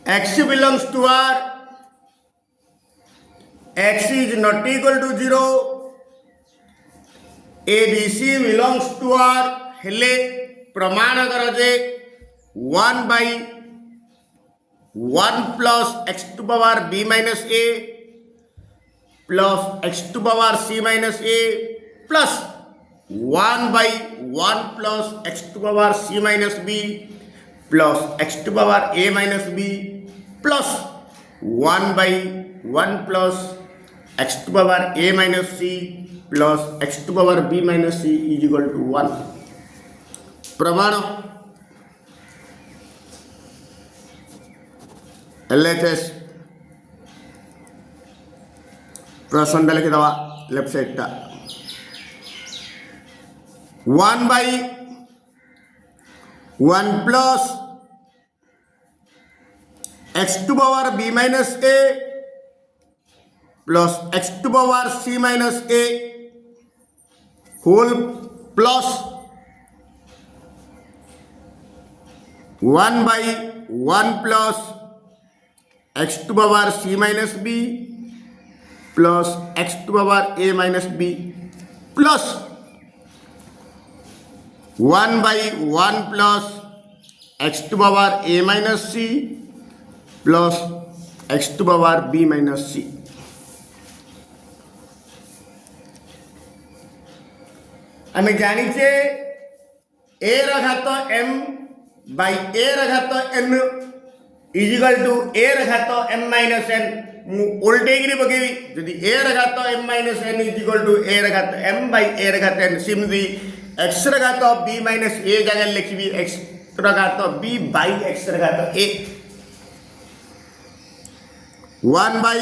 x belongs to R, x is not equal to 0, ABC belongs to R हेले प्रमाण कर जे 1 by 1 plus x to power b minus a plus x to power c minus a plus 1 by 1 plus x to power c minus b plus x to power a minus b plus 1 by 1 plus x to power a minus c plus x to power b minus c is equal to 1. प्रमाण LHS प्रश्न लिखि दवा left side टा 1 by 1 plus x to power b minus a plus x to power c minus a whole plus 1 by 1 plus x to power c minus b plus x to power a minus b plus 1 by 1 plus x to power a minus c plus x to power b minus c. आम जानीचे a घात m by a घात n is equal to a घात m minus n ओल्टेगिरी पकेबी जदि a घात m minus n is equal to a घात m by a घात n सिमती x घात b minus a जगह लिखी x घात b by x घात a 1 by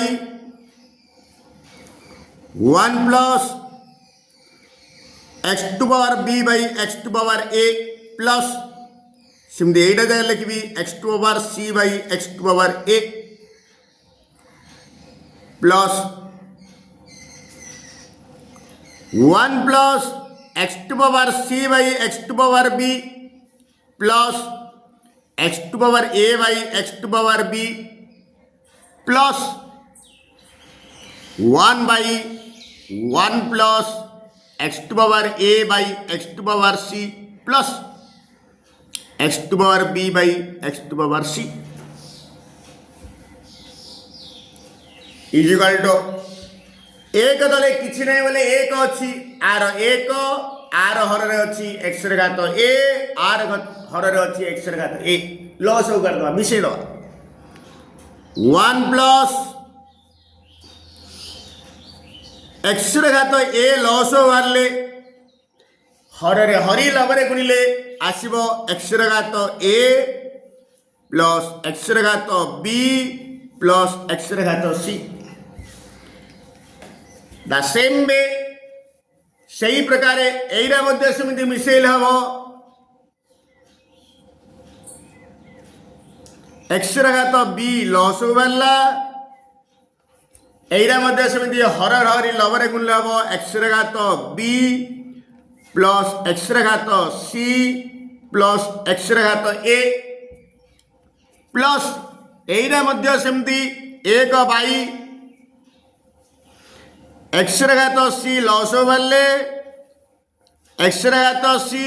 1 plus x to power b by x to power a plus सिमती एटा जगह लिखी x to power c by x to power a plus 1 plus x to power c by x to power b plus x to power a by x to power b plus 1 by 1 plus x to power a by x to power c plus x to power b by x to power c is equal to एक दले किछि नहीं बोले एक अच्छी are एक are हर रे अच्छी x रे घात a आर हर रे अच्छी x रे घात a लॉस हो कर दवा मिसे दवा 1 प्लस x रे घात a लॉस हो वाले हर रे हरि लबरे गुणिले आसीबो x रे घात a प्लस x रे घात b प्लस x रे घात c द सेम वे सही प्रकार एरा मध्य समिति मिसेल हबो x रे घात b लॉस हो वाला एरा मध्य समिति हर हरि लबरे गुणिले हबो x रे घात b प्लस x रे घात c प्लस x रे घात a प्लस एरा मध्य समिति 1 बाई x रे घात c लॉस हो वाले x रे घात c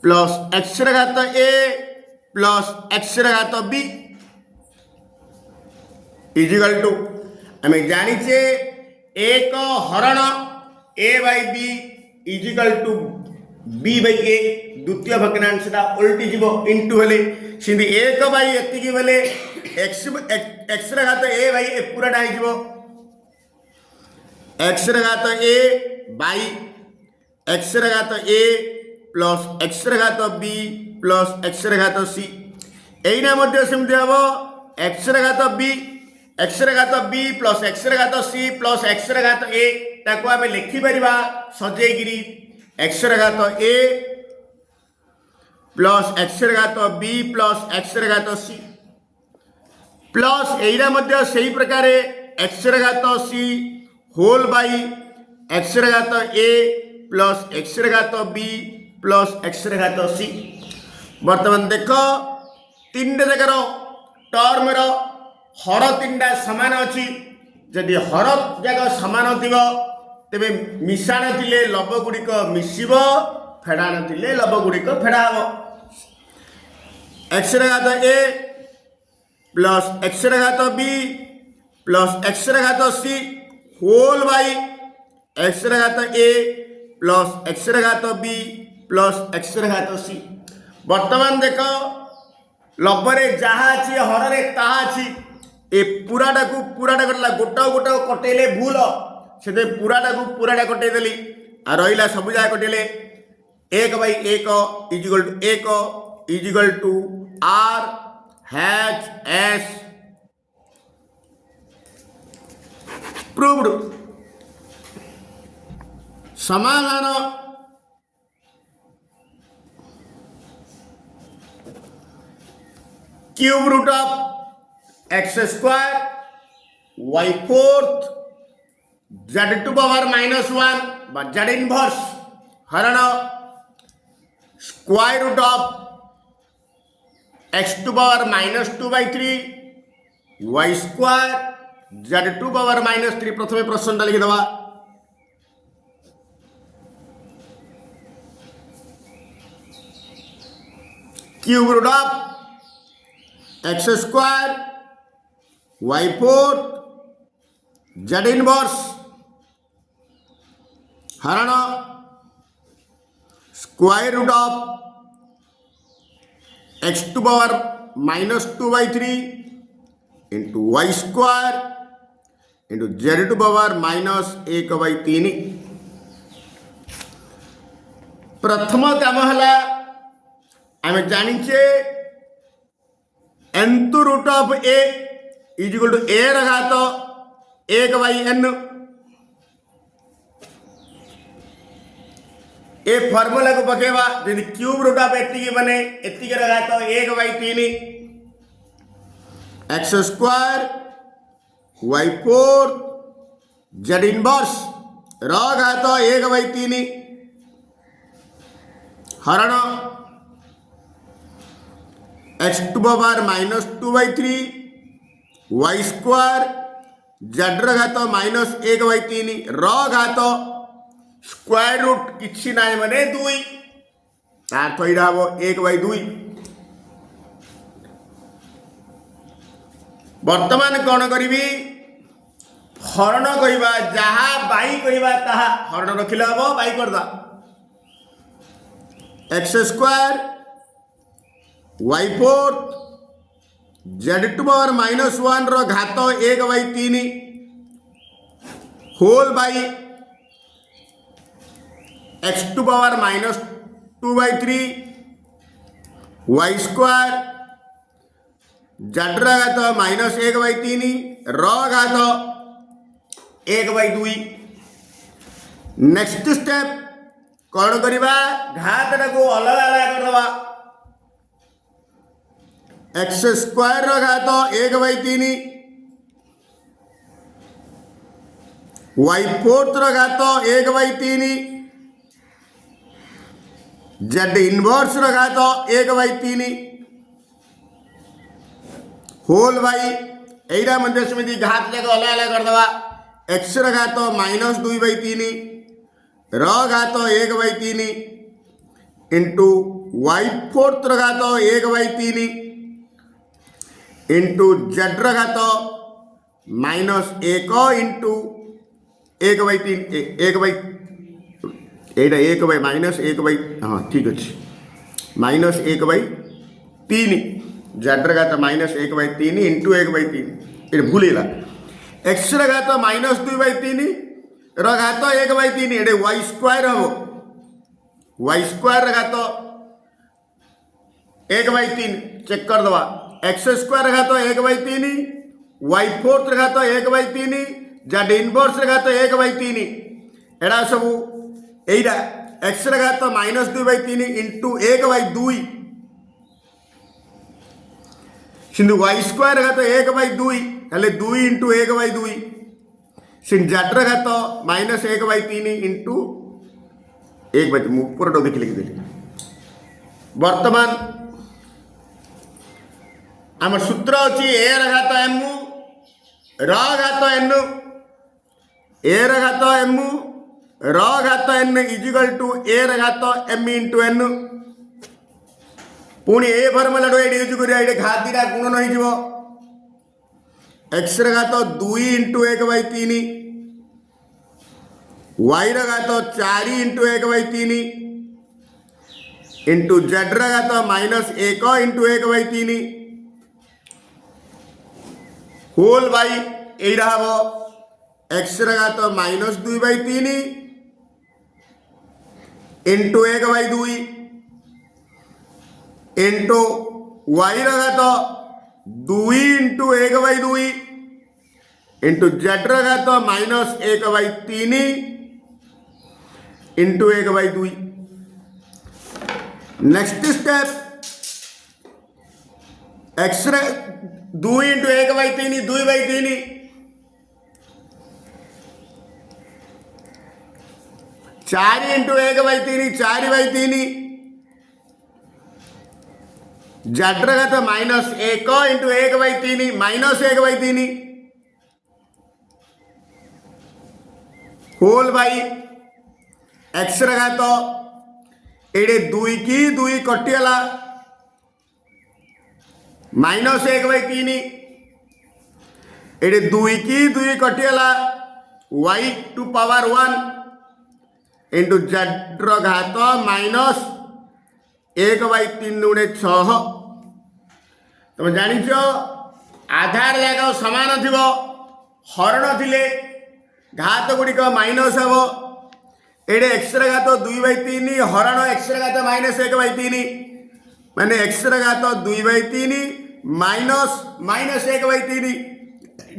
प्लस x रे घात a प्लस x रे घात b इज इक्वल टू आम जानीचे एक हरण a by b is equal to b by a द्वितीय भग्नांश उल्टी जीव इंटू हेले सिंधी 1 by एतिकी बेले x रे घात a by a पूराटा हो x रे घात a by x रे घात a प्लस x रे घात b प्लस x रे घात c एइना मध्य सेमति हबो x रे घात b x रे घात b प्लस x रे घात c प्लस x रे घात a ताको आमे लिखि परिबा सजेगिरी x रे घात a प्लस x रे घात b प्लस x रे घात c प्लस एइना मध्य सही प्रकार x रे घात c होल बाई x रे घात a प्लस x रे घात b प्लस x रे घात c बर्तमान देख 3 जगह टर्म रो हर तीनटा सामान अच्छी जदि हर जाक सामान थी तेरे मिशाण थिले लव गुड़िक मिसिब फेड़ाण थिले लव गुड़िक फेड़ा हम एक्स घात ए प्लस एक्स घात बी प्लस एक्स घात सी होल बाई एक्स घात ए प्लस एक्स घात बी प्लस एक्स घात सी। वर्तमान देख लवरे जहाँ अच्छी हर ताहा अच्छी ए पूराटा को पूराटा कटला गोटा गोटा कटेले भूल से पूराटा को पूराटा कटेदेली आ रहा सब जगह कटेले एक बाई एक equal to R H S proved. समाधान cube root of x square y fourth z to power -1 z inverse हरण square root of x to power -2/3 y square z to power -3। प्रथम प्रश्नटा लिखिदवा cube root of x square y fourth z inverse हरण square root of x to power -2/3 into y square into z to power -1/3। प्रथम काम है आम जाचे nth root of a is equal to a घात 1/n। ए फॉर्मूला को पकेवा यदि cube root of एति बने एति घात 1/3 x square y fourth z inverse घात 1/3 हरण x to power -2/3 y square z घात -1/3 घात स्क्वायर रूट किसी ना माने 2 तार थोड़ा हम 1/2। वर्तमान कौन करी हरण कहवा जहाँ बाई कहवा ताहा हरण रखिले हम बाई करदा x square y fourth z to power -1 घात 1/3 whole by x to power -2/3 y square z घात -1/3 घात 1/2। नेक्स्ट स्टेप कौन करवा घात को अलग अलग करवा एक्स स्क्वायर घात 1/3 वाई फोर्थ घात 1/3 जेड इनवर्स घात 1/3 होल बाई यहीरा मध्य समिति घात जाक अलग अलग करदवा एक्स घात -2/3 घात 1/3 इंटू वाई फोर्थ घात 1/3 इंटू जेड घात -1 इंटू 1/3 हाँ ठीक अच्छे -1/3 जेड घात -1/3 इंटू 1/3 ये भूलला एक्स घात -2/3 घात 1/3 ये वाई स्क्वायर हम वाई स्क्वायर घात 1/3 चेक करदवा एक्स स्क्वायर घात 1/3 वाई फोर्थ घात 1/3 जेड इनवर्स घात 1/3 एड़ा सब यहीरा एक्स घात -2/3 इंटू 1/2 सिंधु वाई स्क्वायर घात 1/2 हेले 2 इंटू 1/2 सिंधु जेड घात -1/3 इंटू 1/2 ऊपर देखिए लिखिदेली। वर्तमान आम सूत्र अच्छी ए घात एम र घात एन ए घात एम र घात एन इजिकल टू ए घात एम इंटू एन पुणी ए फर्मुला ये यूज कर घात दीटा गुणन हो एक्स घात 2 इंटू 1/3 वाई घात 4 इंटू 1/3 इंटू जेड घात -1 इंटू 1/3 होल बाई एटा हम एक्स घात -2/3 इंटू 1/2 इंटू वाई घात 2 इंटू 1/2 इंटू जेड घात -1/3 into 1/2 next step x 2 into 1/3 2/3 4 into 1/3 4/3 Z घात -1 इंटू 1/3 -1/3 होल बाई एक्स घात एडे 2 की 2 कटिगला -1/3 एडे 2 की 2 कटिगला y to power 1 into z घात -1/3 गुणे 6 तुम जानिच आधार जगह सामान थी हरण थिले घात गुड़िक माइनस हम एडे एक्स घात 2/3 हरण एक्स घात -1/3 माने एक्स घात 2/3 माइनस -1/3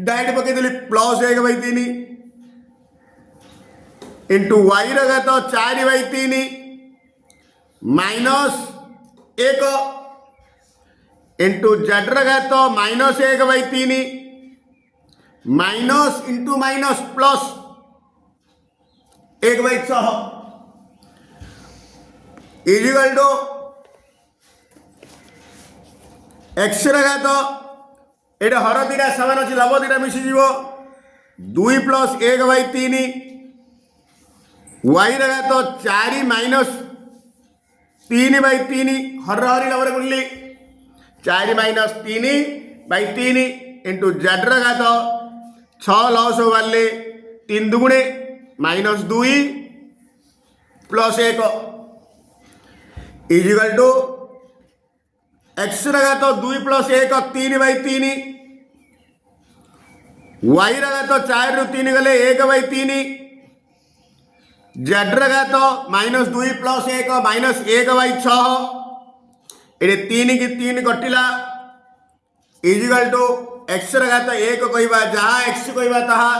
डायरेक्ट पकईदेली प्लस 1/3 इंटू वाई घात 4/3 -1 इंटू जेड घात -1/3 minus into minus plus 1/6 equal to x घात ये हर दीटा सामान अच्छी लभ दीटा मिशीज 2 + 1/3 वाई घात 4 - 3/3 हर हरी लभरे गुणिली 4 - 3/3 इंटू जेड घात 6 लॉस वाले 3 दुगुणे -2 + 1 इजिकल टू एक्स घात 2 + 1 3/3 वाई घात 4 ରୁ 3 गले 1/3 जेड घात -2 + 1 -1/6 ये 3 की 3 कटिला इजिकल टू एक्स घात 1 कहवा जहाँ एक्स कहवा ताहा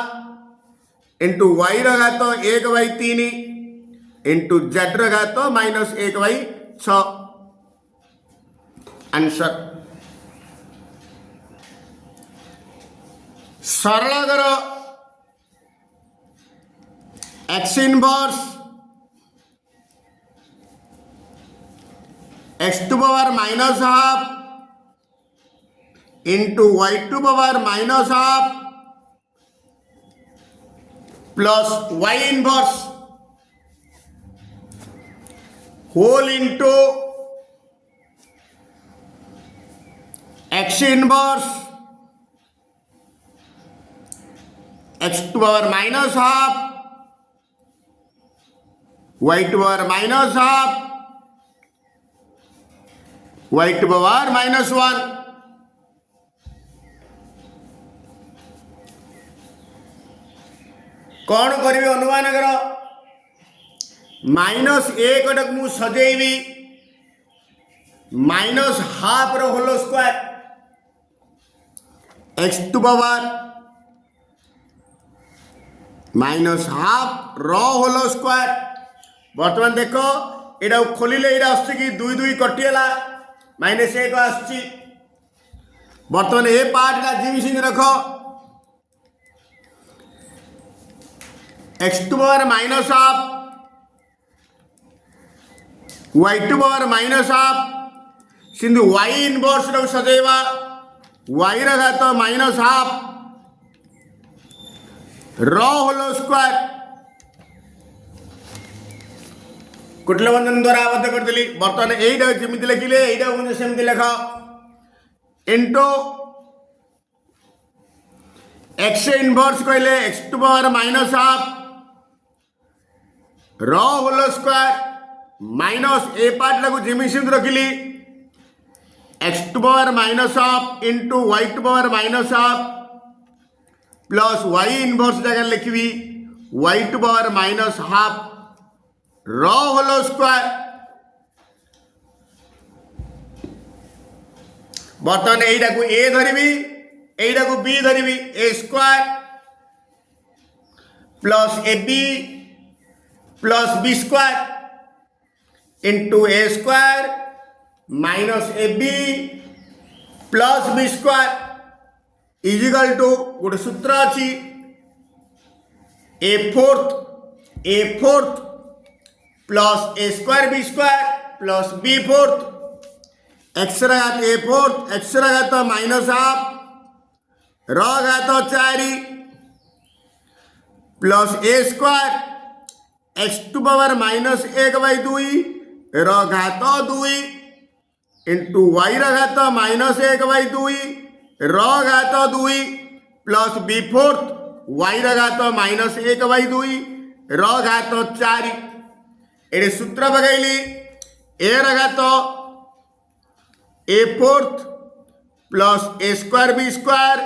इंटू वाई घात 1/3 इंटू जेड घात -1/6 आंसर सरल करो x inverse x⁻½ into y⁻½ plus y inverse whole into x inverse x⁻½ y⁻½ y⁻−1 कौन करी अनुमान कर -1 टाक मु सजेबी -½ रो होल स्क्वायर x⁻² -½ रो होल स्क्वायर बर्तमान देख एटा खोलिले एटा आछि कि 2 2 कटिला -1 आछि बर्तमान ए पार्ट ला जी सिंह रख x⁻½ y⁻½ सिंधु y इनवर्स रो सजेवा y ର ଘାତ ମାଇନସ୍ ହାଫ୍ ର ହୋଲ ସ୍କ୍ୱାର कुटिल बंधन द्वारा आबद्ध करदेली बर्तमान यहीटा जमी लिखिले यहीटा सेमती लेख इंटू एक्स इनवर्स कहले x to power minus half र whole square minus a part को जिमी सेमती रखिली x to power minus half into y to power minus half plus y inverse जगह लिखी y to power minus half र whole square बर्तमान यहीटा को ए धरबी यहीटा को बी धरबी a square plus a b plus b square into a square minus a b plus b square equal to गोटे सूत्र अच्छी a fourth plus a square b square plus b fourth x घात a fourth x घात minus half र घात 4 plus a square x to power minus 1/2 र घात 2 into Y घात माइनस 1/2 र घात 2 प्लस बी फोर्थ वाई घात माइनस 1/2 र घात 4 ये सूत्र पकईली ए घात a fourth plus a square b square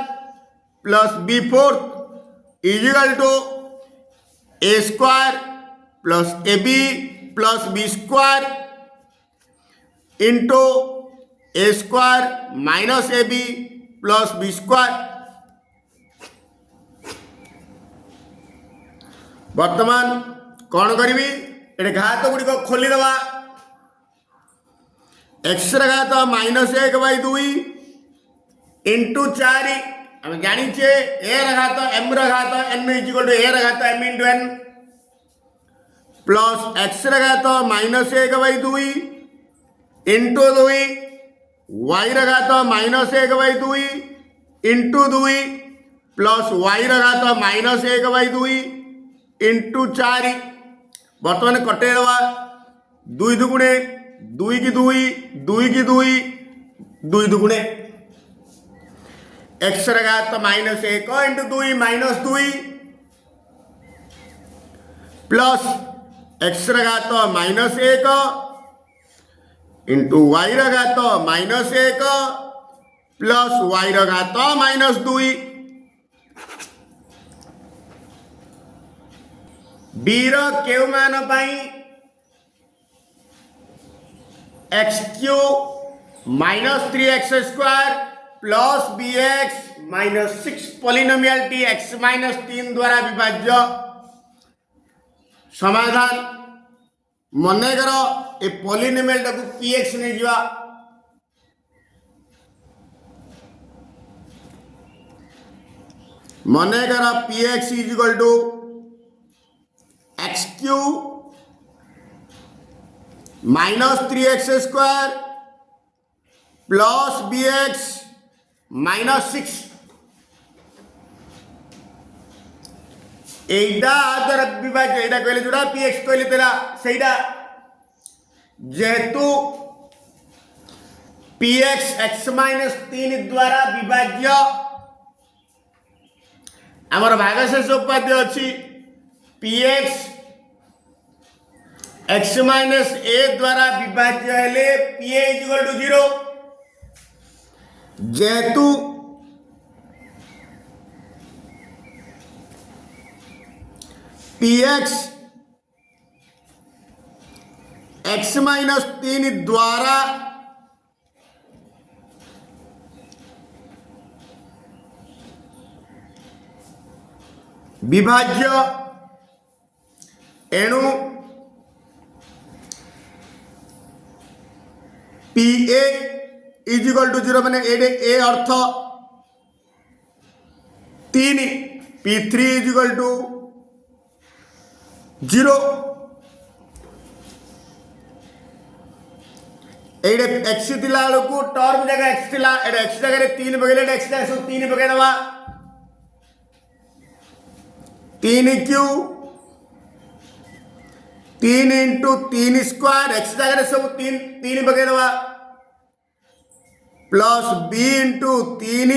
plus b fourth equal to a square plus a b plus b square into a square minus a b plus b square वर्तमान कौन करी ये घात गुड़िक खोलीदवा एक्स घात minus 1/2 into 4 आम जाचे ए घात एम घात एन इजिकल टू ए घात m into n plus x घात माइनस 1/2 इंटू 2 वाई घात माइनस 1/2 इंटू 2 प्लस वाई घात माइनस 1/2 इंटू 4 बर्तमान कटे दवा 2 दुगुणे 2 की 2 2 की 2 2 दुगुणे एक्स घात minus 1 into 2 minus 2 plus x घात माइनस 1 इंटू वाई घात माइनस 1 प्लस वाई घात माइनस 2 बीर केउ मान पाई x cube minus 3x square plus b x minus 6 polynomial टी एक्स माइनस 3 द्वारा विभाज्य समाधान मनेकर ए पॉलिनोमियल टाको पी एक्स नहीं जीवा मनेकर p x is equal to x cube minus 3x square plus b x minus 6 एटा द्वारा विभाज्य एटा कहले जोड़ा पी एक्स कहले तेरा सेटा जेहेतु पी एक्स माइनस 3 द्वारा विभाज्य आमर भागशेष उपाध्य अच्छी पी एक्स माइनस ए द्वारा विभाज्य हेले पी ए इक्वल टू 0 जेहेतु पी एक्स माइनस 3 द्वारा विभाज्य एणु p a is equal to 0 मैंने ए अर्थ 3 P3 इज इक्वल टू 0 ये एक्स थिला को टर्म जगह एक्स थिला एटा एक्स जगह 3 पकड़े एक्स जगह सब 3 पकड़ दवा 3 क्यू 3 इंटू 3 स्क्वायर एक्स जगह सब 3 पकड़ दवा plus b into 3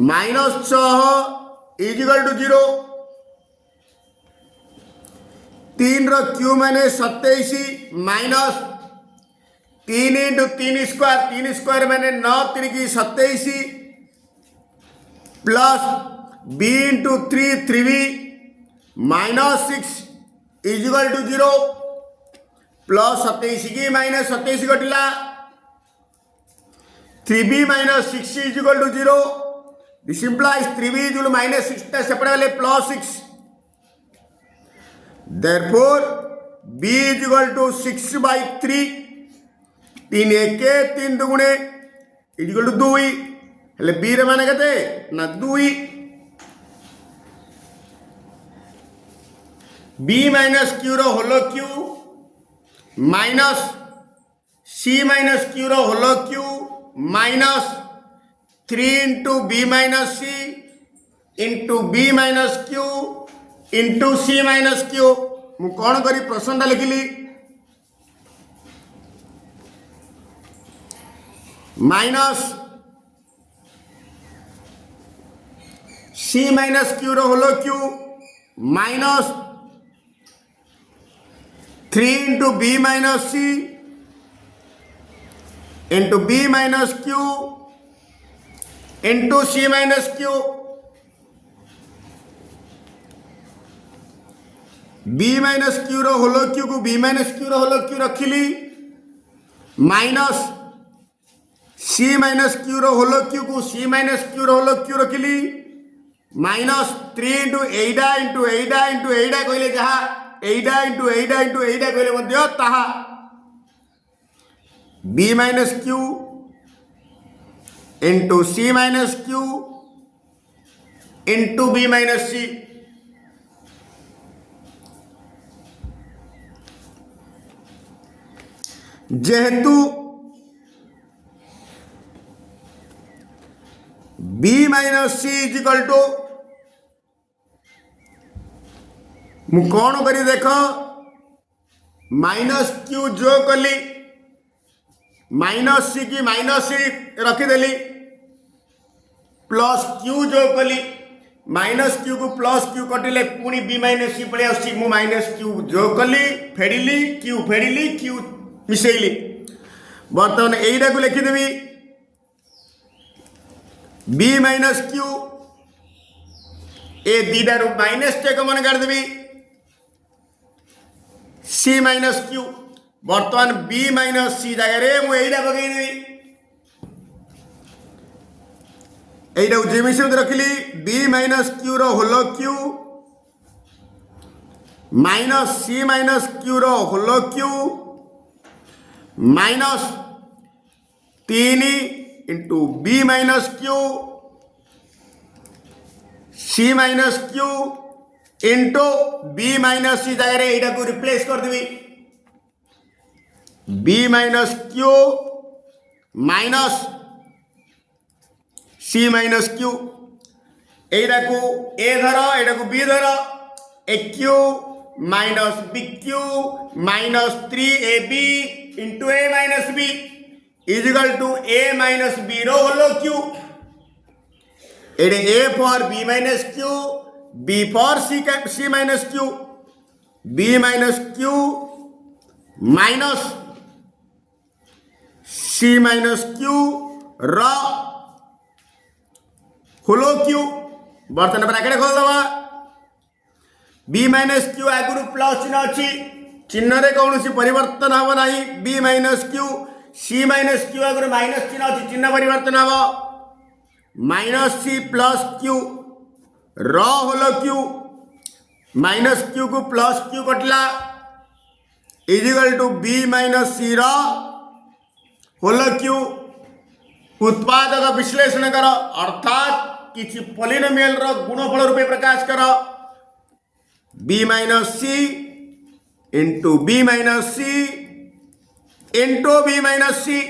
minus 6 equal to 0 3 रो क्यू माने 27 माइनस 3 इंटू 3 स्क्वायर मैंने 9 3 की 27 plus b into 3 b minus 6 equal to 0 plus 27 की माइनस 27 कटिला 3b minus 6 equal to 0 this implies 3b equal minus 6 separate वाले plus 6 therefore b equal to 6/3 3 1 3 दुगुणे equal to 2 हेले b रे माने केते ना 2 b माइनस क्यू रो होलो Q minus c minus q रो होलो Q minus 3 into b minus c into b minus q into c minus q मु कौन करी प्रश्नटा लिखिली माइनस सी माइनस क्यू रो होलो Q minus 3 into b minus c into b minus q into c minus q b minus q रो होलो cube को b minus q रो होलो cube रखिली माइनस सी माइनस क्यू रो होलो क्यू को c minus q रो होलो cube रखिली minus 3 into एटा कहले जहा एटा इंटू एटा कहले मध्य ताहा b minus q into c minus q into b minus c जेहेतु b minus c equal to मु कौन करी देख माइनस क्यू जो कली माइनस सी की माइनस सी रखीदेली प्लस क्यू जो कली माइनस क्यू को प्लस क्यू कटिले पुणी बी माइनस सी पड़े आस माइनस क्यू जो कली फेडिली क्यू मिसेली बर्तमान यहीटा को लिखिदेवी बी माइनस क्यू ए दीटार माइनस टेक मन काटदेवी सी माइनस क्यू बर्तमान बी माइनस सी जगह मुझे पकईदेवी यहीटा जेमिसे रखिली बी माइनस क्यू रो होलो Q minus c minus q रो होलो Q minus 3 into b minus q c minus q into b minus c जगह यहाँ को रिप्लेस कर देवी b minus q minus c minus q यहाँ को ए धर यहाँ को बी धर a cube minus b cube minus 3ab into a minus b equal to a minus b रो होलो cube a for b minus q b for c minus q b minus q minus c minus q रो होलो cube बर्तन bracket खोल दवा b minus q आगुरी plus चिन्ह अच्छी चिन्ह रे कौन सी परिवर्तन हम ना b minus q c minus q आगुरी माइनस चिन्ह अच्छी चिन्ह परिवर्तन हम माइनस सी प्लस क्यू रो होलो क्यू माइनस क्यू को प्लस क्यू कटला equal to b minus c रो होलो क्यू उत्पादक विश्लेषण कर अर्थात किसी पॉलिनोमियल रो गुणफल रूपे प्रकाश कर B minus c into b minus c into b minus सी